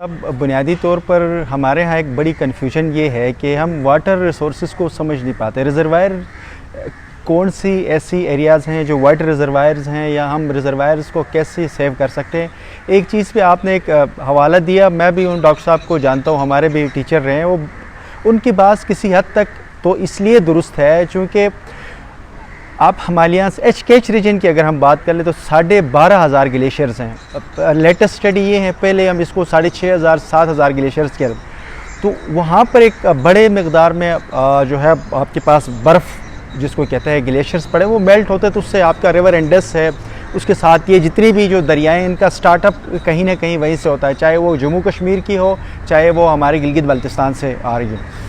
अब बुनियादी तौर पर हमारे यहाँ एक बड़ी कन्फ्यूजन ये है कि हम वाटर रिसोर्सेज को समझ नहीं पाते। रिज़र्वायर कौन सी ऐसी एरियाज़ हैं जो वाटर रिज़र्वायर्स हैं, या हम रिज़र्वायर्स को कैसे सेव कर सकते हैं। एक चीज़ पे आपने एक हवाला दिया, मैं भी उन डॉक्टर साहब को जानता हूँ, हमारे भी टीचर रहे हैं। वो उनकी बात किसी हद तक तो इसलिए दुरुस्त है चूँकि आप हिमालयाज़ एच रीजन की अगर हम बात कर ले तो 12,500 ग्लेशियर्स हैं। लेटेस्ट स्टडी ये है, पहले हम इसको 6,500-7,000 ग्लेशियर्स के, तो वहाँ पर एक बड़े मकदार में जो है आपके पास बर्फ़ जिसको कहते हैं ग्लेशियर्स पड़े, वो मेल्ट होते हैं। तो उससे आपका रिवर इंडस है, उसके साथ ये जितनी भी जो दरियाएँ, इनका स्टार्टअप कहीं ना कहीं वहीं से होता है, चाहे वो जम्मू कश्मीर की हो, चाहे वो हमारे गिलगित बल्तिस्तान से आ रही है।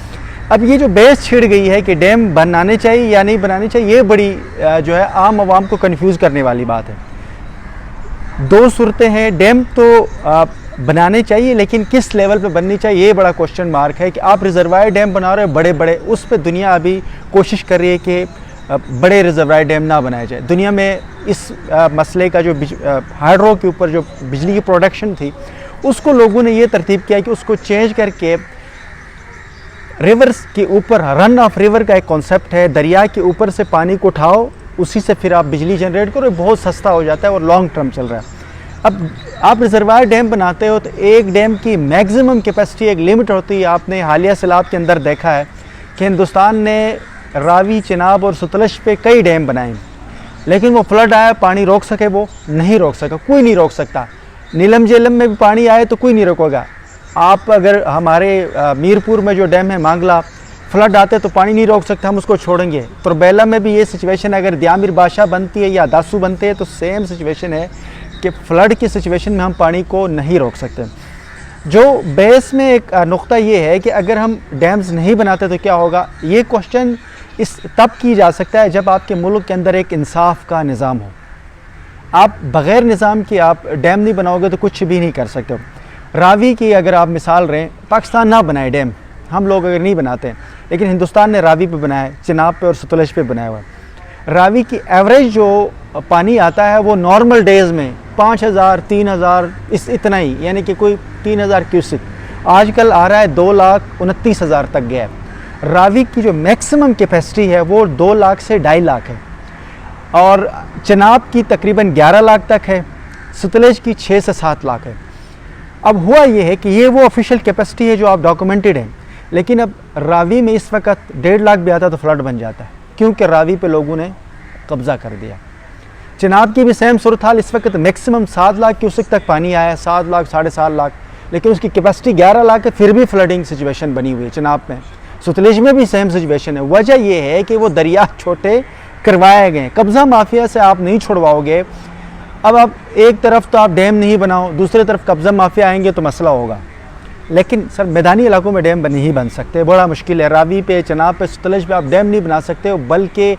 अब ये जो बहस छिड़ गई है कि डैम बनाने चाहिए या नहीं बनाने चाहिए, ये बड़ी जो है आम आवाम को कंफ्यूज करने वाली बात है। दो सूरतें हैं, डैम तो बनाने चाहिए, लेकिन किस लेवल पे बननी चाहिए ये बड़ा क्वेश्चन मार्क है। कि आप रिजर्वायर डैम बना रहे हो बड़े बड़े, उस पर दुनिया अभी कोशिश कर रही है कि बड़े रिजर्वायर डैम ना बनाए जाए। दुनिया में इस मसले का जो हाइड्रो के ऊपर जो बिजली की प्रोडक्शन थी, उसको लोगों ने ये तरतीब किया कि उसको चेंज करके रिवर्स के ऊपर, रन ऑफ रिवर का एक कॉन्सेप्ट है, दरिया के ऊपर से पानी को उठाओ, उसी से फिर आप बिजली जनरेट करो, बहुत सस्ता हो जाता है और लॉन्ग टर्म चल रहा है। अब आप रिजर्वायर डैम बनाते हो तो एक डैम की मैक्सिमम कैपेसिटी, एक लिमिट होती है। आपने हालिया सैलाब के अंदर देखा है कि हिंदुस्तान ने रावी, चिनाब और सतलज पे कई डैम बनाए, लेकिन वो फ्लड आया, पानी रोक सके? वो नहीं रोक सका, कोई नहीं रोक सकता। नीलम झेलम में भी पानी आए तो कोई नहीं रोकेगा। आप अगर हमारे मीरपुर में जो डैम है मांगला, फ्लड आते तो पानी नहीं रोक सकते, हम उसको छोड़ेंगे। तुरबेला में भी ये सिचुएशन है, अगर दियामिर बादशाह बनती है या दासू बनते हैं तो सेम सिचुएशन है कि फ्लड की सिचुएशन में हम पानी को नहीं रोक सकते। जो बेस में एक नुक्ता ये है कि अगर हम डैम्स नहीं बनाते तो क्या होगा, ये क्वेश्चन इस तब की जा सकता है जब आपके मुल्क के अंदर एक इंसाफ का निज़ाम हो। आप बग़ैर निज़ाम के आप डैम नहीं बनाओगे तो कुछ भी नहीं कर सकते हो। रावी की अगर आप मिसाल रहें, पाकिस्तान ना बनाए डैम, हम लोग अगर नहीं बनाते हैं, लेकिन हिंदुस्तान ने रावी पे बनाया, चिनाब पे और सतलज पे बनाया हुआ है। रावी की एवरेज जो पानी आता है वो नॉर्मल डेज़ में 5,000 3,000 इतना ही, यानी कि कोई 3,000 क्यूसिक, आजकल आ रहा है 2,29,000 तक गया है। रावी की जो मैक्सिमम कैपेसिटी है वो 2 लाख से 2.5 लाख है, और चिनाब की तकरीबन 11 लाख तक है, सतलज की 6 से 7 लाख है। अब हुआ ये है कि ये वो ऑफिशियल कैपेसिटी है जो आप डॉक्यूमेंटेड है, लेकिन अब रावी में इस वक्त 1.5 लाख भी आता तो फ्लड बन जाता है, क्योंकि रावी पे लोगों ने कब्ज़ा कर दिया। चिनाब की भी सेम सूरत हाल, इस वक्त मैक्सिमम 7 लाख क्यूसेक तक पानी आया है, 7 लाख 7.5 लाख, लेकिन उसकी कैपेसिटी 11 लाख है, फिर भी फ्लडिंग सिचुएशन बनी हुई है चिनाब में। सतलज में भी सेम सिचुएशन है। वजह यह है कि वो दरिया छोटे करवाए गए, कब्ज़ा माफिया से आप नहीं छुड़वाओगे। अब आप एक तरफ तो आप डैम नहीं बनाओ, दूसरी तरफ कब्ज़ा माफिया आएंगे तो मसला होगा। लेकिन सर मैदानी इलाकों में डैम नहीं बन सकते, बड़ा मुश्किल है। रावी पे, चिनाब पे, सतलज पे आप डैम नहीं बना सकते हो, बल्कि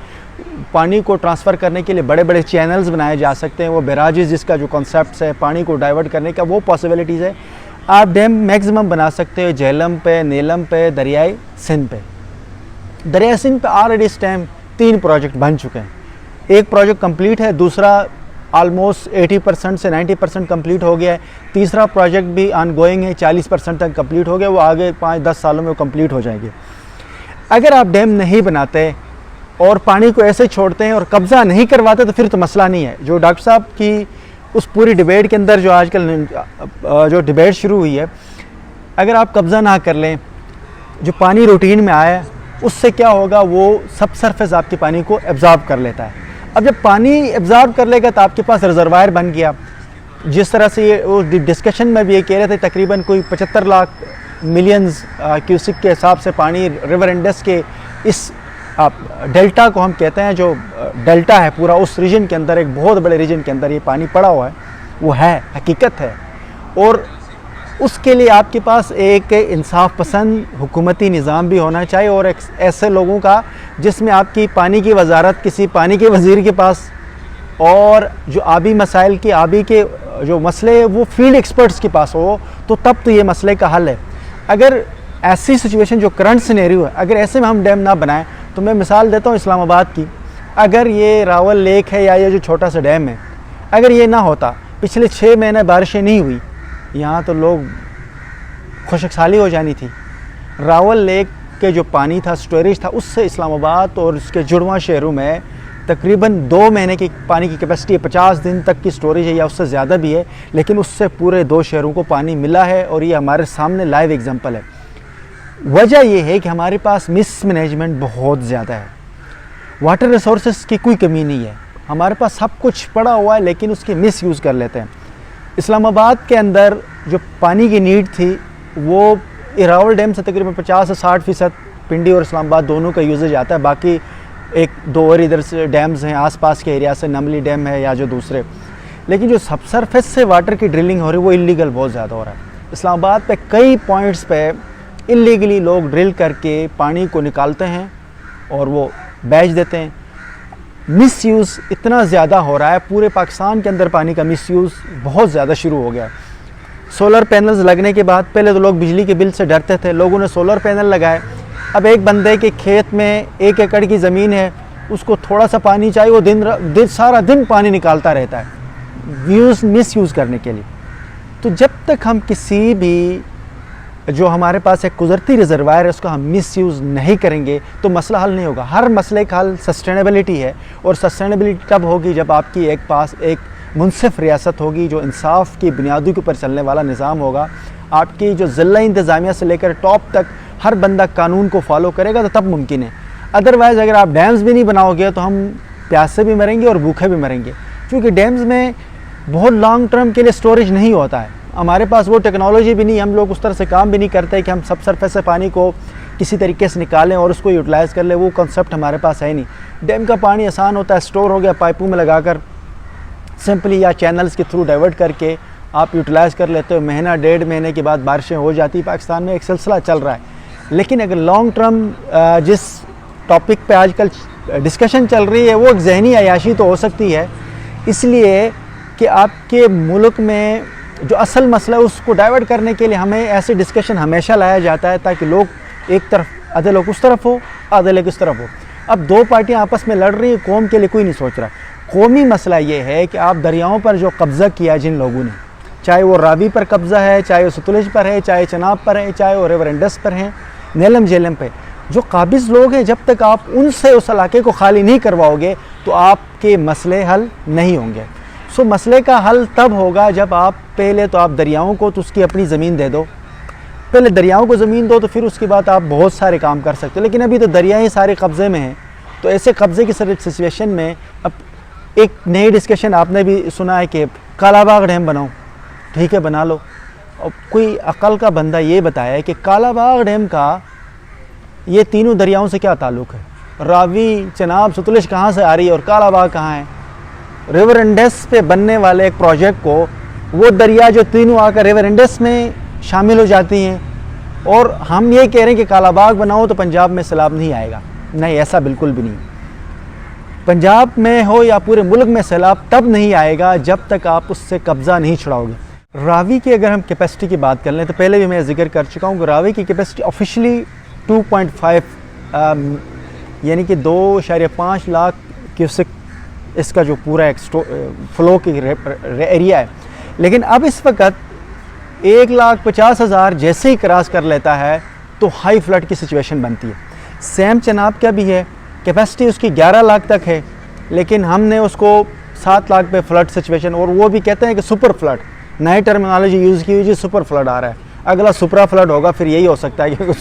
पानी को ट्रांसफ़र करने के लिए बड़े बड़े चैनल्स बनाए जा सकते हैं। वो बैराजेस जिसका जो कॉन्सेप्ट है पानी को डाइवर्ट करने का, वो पॉसिबिलिटीज़ है। आप डैम मैक्सिमम बना सकते हो झेलम पे, नीलम पे, दरियाई सिंध पे। दरियाई सिंध पे ऑलरेडी इस टाइम 3 प्रोजेक्ट बन चुके हैं। एक प्रोजेक्ट कंप्लीट है, दूसरा ऑलमोस्ट 80% से 90% कंप्लीट हो गया है, तीसरा प्रोजेक्ट भी ऑनगोइंग है, 40% तक कंप्लीट हो गया, वो आगे 5-10 सालों में वो कंप्लीट हो जाएगी। अगर आप डैम नहीं बनाते और पानी को ऐसे छोड़ते हैं और कब्ज़ा नहीं करवाते तो फिर तो मसला नहीं है। जो डॉक्टर साहब की उस पूरी डिबेट के अंदर जो आजकल जो डिबेट शुरू हुई है, अगर आप कब्ज़ा ना कर लें, जो पानी रूटीन में आया उससे क्या होगा, वो सब सरफेस आपके पानी को एब्जॉर्ब कर लेता है। अब जब पानी एब्जॉर्ब कर लेगा तो आपके पास रिजर्वायर बन गया। जिस तरह से ये वो डिस्कशन में भी ये कह रहे थे, तकरीबन कोई 75 लाख मिलियंस क्यूसिक के हिसाब से पानी रिवर इंडस के इस डेल्टा को हम कहते हैं, जो डेल्टा है पूरा उस रीजन के अंदर, एक बहुत बड़े रीजन के अंदर ये पानी पड़ा हुआ है, वो है हकीकत है। और उसके लिए आपके पास एक इंसाफ पसंद हुकूमती निज़ाम भी होना चाहिए, और एक ऐसे लोगों का जिसमें आपकी पानी की वजारत किसी पानी के वज़ीर के पास, और जो आबी मसाइल के आबी के जो मसले हैं वो फील्ड एक्सपर्ट्स के पास हो, तो तब तो ये मसले का हल है। अगर ऐसी सिचुएशन जो करंट सिनेरियो है, अगर ऐसे में हम डैम ना बनाएं, तो मैं मिसाल देता हूँ इस्लामाबाद की। अगर ये रावल लेक है या ये जो छोटा सा डैम है, अगर ये ना होता, पिछले 6 महीने बारिशें नहीं हुई, यहाँ तो लोग खुशकसाली हो जानी थी। रावल लेक के जो पानी था, स्टोरेज था, उससे इस्लामाबाद और उसके जुड़वा शहरों में तकरीबन 2 महीने की पानी की कैपेसिटी है, 50 दिन तक की स्टोरेज है या उससे ज़्यादा भी है, लेकिन उससे पूरे 2 शहरों को पानी मिला है और ये हमारे सामने लाइव एग्जांपल है। वजह यह है कि हमारे पास मिसमैनेजमेंट बहुत ज़्यादा है, वाटर रिसोर्सेज की कोई कमी नहीं है, हमारे पास सब कुछ पड़ा हुआ है लेकिन उसकी मिस यूज़ कर लेते हैं। इस्लामाबाद के अंदर जो पानी की नीड थी वो इरावल डैम से तकरीबन 50 से 60% पिंडी और इस्लामाबाद दोनों का यूजेज आता है। बाकी 1-2 और इधर से डैम्स हैं आसपास के एरिया से, नमली डैम है या जो दूसरे, लेकिन जो सब सरफेस से वाटर की ड्रिलिंग हो रही है वो इलीगल बहुत ज़्यादा हो रहा है। इस्लामाबाद पे कई पॉइंट्स पे इलीगली लोग ड्रिल करके पानी को निकालते हैं और वो बेच देते हैं। मिस यूज़ इतना ज़्यादा हो रहा है, पूरे पाकिस्तान के अंदर पानी का मिस यूज़ बहुत ज़्यादा शुरू हो गया है। सोलर पैनल्स लगने के बाद पहले तो लोग बिजली के बिल से डरते थे, लोगों ने सोलर पैनल लगाए। अब एक बंदे के खेत में 1 एकड़ की ज़मीन है, उसको थोड़ा सा पानी चाहिए, वो सारा दिन पानी निकालता रहता है मिस यूज़ करने के लिए। तो जब तक हम किसी भी जो हमारे पास एक कुदरती रिजर्वायर है उसका हम मिस यूज़ नहीं करेंगे तो मसला हल नहीं होगा। हर मसले का हल सस्टेनेबिलिटी है, और सस्टेनेबिलिटी तब होगी जब आपकी एक मुनसिफ रियासत होगी, जो इंसाफ की बुनियादों के ऊपर चलने वाला निज़ाम होगा। आपकी जो ज़िला इंतज़ामिया से लेकर टॉप तक हर बंदा कानून को फॉलो करेगा तो तब मुमकिन है। अदरवाइज़ अगर आप डैम्स भी नहीं बनाओगे तो हम प्यास से भी मरेंगे और भूखे भी मरेंगे, क्योंकि डैम्स में बहुत लॉन्ग टर्म के लिए स्टोरेज नहीं होता है। हमारे पास वो टेक्नोलॉजी भी नहीं, हम लोग उस तरह से काम भी नहीं करते कि हम सब सरफेस से पानी को किसी तरीके से निकालें और उसको यूटिलाइज़ कर लें, वो कंसेप्ट हमारे पास है नहीं। डैम का पानी आसान होता है, स्टोर हो गया, पाइपों में लगाकर सिंपली या चैनल्स के थ्रू डाइवर्ट करके आप यूटिलाइज़ कर लेते हो। महीना 1.5 महीने के बाद बारिशें हो जाती। पाकिस्तान में एक सिलसिला चल रहा है, लेकिन अगर लॉन्ग टर्म जिस टॉपिक पे आजकल डिस्कशन चल रही है वो एक जहनी अयाशी तो हो सकती है, इसलिए कि आपके मुल्क में जो असल मसला है उसको डाइवर्ट करने के लिए हमें ऐसे डिस्कशन हमेशा लाया जाता है ताकि लोग एक तरफ, आधे लोग उस तरफ हो, आधे लोग इस तरफ हो। अब 2 पार्टियां आपस में लड़ रही हैं, कौम के लिए कोई नहीं सोच रहा। कौमी मसला ये है कि आप दरियाओं पर जो कब्ज़ा किया जिन लोगों ने, चाहे वो रावी पर कब्ज़ा है, चाहे वो सतलुज पर है, चाहे चनाब पर है, चाहे वो रिवर इंडस पर है, नीलम झेलम पे जो काबिज़ लोग हैं, जब तक आप उनसे उस इलाके को खाली नहीं करवाओगे तो आपके मसले हल नहीं होंगे। सो मसले का हल तब होगा जब आप पहले तो आप दरियाओं को तो उसकी अपनी ज़मीन दे दो, पहले दरियाओं को ज़मीन दो तो फिर उसके बाद आप बहुत सारे काम कर सकते हो। लेकिन अभी तो दरिया ही सारे कब्ज़े में हैं, तो ऐसे कब्ज़े की सिचुएशन में अब एक नई डिस्कशन आपने भी सुना है कि कालाबाग डैम बनाओ, ठीक है बना लो। और कोई अक्ल का बंदा ये बताया है कि कालाबाग डैम का ये तीनों दरियाओं से क्या ताल्लुक़ है, रावी, चनाब, सतलुज कहाँ से आ रही है और कालाबाग कहाँ है। रिवर इंडस पे बनने वाले एक प्रोजेक्ट को वो दरिया जो तीनों आकर रिवर इंडस में शामिल हो जाती हैं, और हम ये कह रहे हैं कि कालाबाग बनाओ तो पंजाब में सैलाब नहीं आएगा। नहीं, ऐसा बिल्कुल भी नहीं। पंजाब में हो या पूरे मुल्क में सैलाब तब नहीं आएगा जब तक आप उससे कब्ज़ा नहीं छुड़ाओगे। रावी की अगर हम कैपेसिटी की बात कर लें तो पहले भी मैं जिक्र कर चुका हूँ कि रावी की कैपेसिटी ऑफिशियली 2.5 यानी कि 2.5 लाख क्यूसेक इसका जो पूरा एक फ्लो की एरिया है। लेकिन अब इस वक्त 1,50,000 जैसे ही क्रॉस कर लेता है तो हाई फ्लड की सिचुएशन बनती है। सैम चनाब का भी है, कैपेसिटी उसकी 11 लाख तक है, लेकिन हमने उसको 7 लाख पे फ्लड सिचुएशन, और वो भी कहते हैं कि सुपर फ्लड, नई टर्मिनोलॉजी यूज़ की हुई जी, सुपर फ्लड आ रहा है। अगला सुपरा फ्लड होगा, फिर यही हो सकता है क्योंकि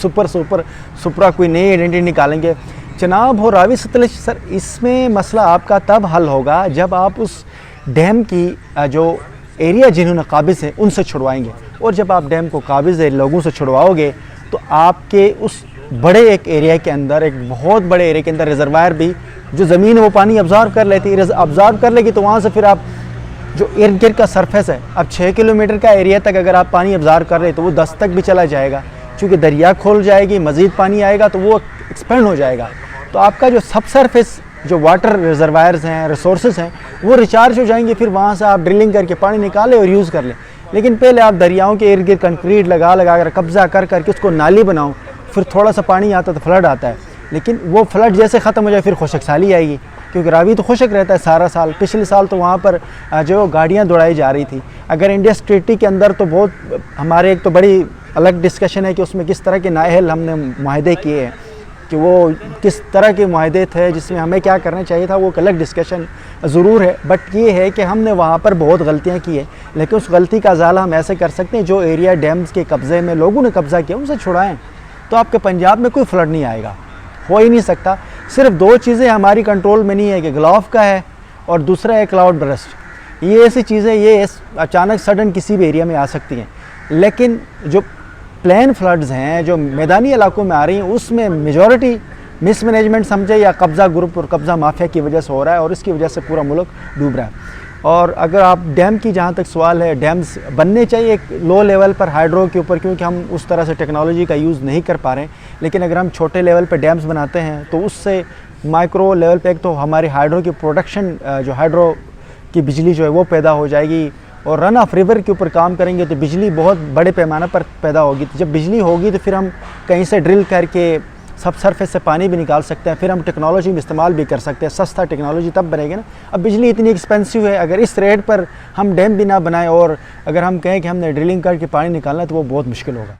सुपरा कोई नई आइडेंटिटी निकालेंगे। चनाब हो, रावी, सतलुज, सर इसमें मसला आपका तब हल होगा जब आप उस डैम की जो एरिया जिन्होंने काबिज़ है उनसे छुड़वाएंगे, और जब आप डैम को काबिज़ है लोगों से छुड़वाओगे तो आपके उस बड़े एक एरिया के अंदर, एक बहुत बड़े एरिया के अंदर रिजर्वायर भी जो ज़मीन है वो पानी ऑब्ज़र्व कर लेती है, ऑब्ज़र्व कर लेगी तो वहाँ से फिर आप जो इर्द गिर्द का सरफेस है, अब 6 किलोमीटर का एरिया तक अगर आप पानी ऑब्ज़र्व कर रहे तो वो 10 तक भी चला जाएगा, क्योंकि दरिया खोल जाएगी, मज़ीद पानी आएगा तो वो एक्सपेंड हो जाएगा। तो आपका जो सब सरफेस जो वाटर रिजर्वायर्स हैं, रिसोर्सेज हैं, वो रिचार्ज हो जाएंगे, फिर वहाँ से आप ड्रिलिंग करके पानी निकालें और यूज़ कर लें। लेकिन पहले आप दरियाओं के इर्द गिर्द कंक्रीट लगा कर कब्ज़ा कर करके उसको नाली बनाओ, फिर थोड़ा सा पानी आता तो फ्लड आता है, लेकिन वो फ्लड जैसे ख़त्म हो जाए फिर खुशकसाली आएगी, क्योंकि रावी तो खुशक रहता है सारा साल। पिछले साल तो वहाँ पर जो गाड़ियाँ दौड़ाई जा रही थी। अगर इंडिया ट्रीटी के अंदर तो बहुत हमारे एक तो बड़ी अलग डिस्कशन है कि उसमें किस तरह के नाअहल हमने माहदे किए हैं, कि वो किस तरह के माहदे थे, जिसमें हमें क्या करना चाहिए था, वो एक अलग डिस्कशन ज़रूर है। बट ये है कि हमने वहाँ पर बहुत गलतियाँ की है, लेकिन उस गलती का अजाला हम ऐसे कर सकते हैं, जो एरिया डैम्स के कब्ज़े में लोगों ने कब्ज़ा किया उनसे छुड़ाएँ, तो आपके पंजाब में कोई फ्लड नहीं आएगा, हो ही नहीं सकता। सिर्फ दो चीज़ें हमारी कंट्रोल में नहीं है, कि ग्लाफ का है और दूसरा है क्लाउड बरस्ट। ये ऐसी चीज़ें ये अचानक सडन किसी भी एरिया में आ सकती हैं, लेकिन जो प्लान फ्लड्स हैं जो मैदानी इलाकों में आ रही हैं, उसमें मेजॉरिटी मिसमैनेजमेंट समझे या कब्ज़ा ग्रुप और कब्ज़ा माफिया की वजह से हो रहा है, और इसकी वजह से पूरा मुल्क डूब रहा है। और अगर आप डैम की जहाँ तक सवाल है, डैम्स बनने चाहिए एक लो लेवल पर हाइड्रो के ऊपर, क्योंकि हम उस तरह से टेक्नोलॉजी का यूज़ नहीं कर पा रहे हैं। लेकिन अगर हम छोटे लेवल पर डैम्स बनाते हैं तो उससे माइक्रो लेवल पे एक तो हमारी हाइड्रो की प्रोडक्शन, जो हाइड्रो की बिजली जो है वो पैदा हो जाएगी, और रन ऑफ रिवर के ऊपर काम करेंगे तो बिजली बहुत बड़े पैमाने पर पैदा होगी। तो जब बिजली होगी तो फिर हम कहीं से ड्रिल करके सब सरफेस से पानी भी निकाल सकते हैं, फिर हम टेक्नोलॉजी में इस्तेमाल भी कर सकते हैं। सस्ता टेक्नोलॉजी तब बनेगी ना। अब बिजली इतनी एक्सपेंसिव है, अगर इस रेट पर हम डैम भी ना बनाएं और अगर हम कहें कि हमने ड्रिलिंग करके पानी निकालना है तो वो बहुत मुश्किल होगा।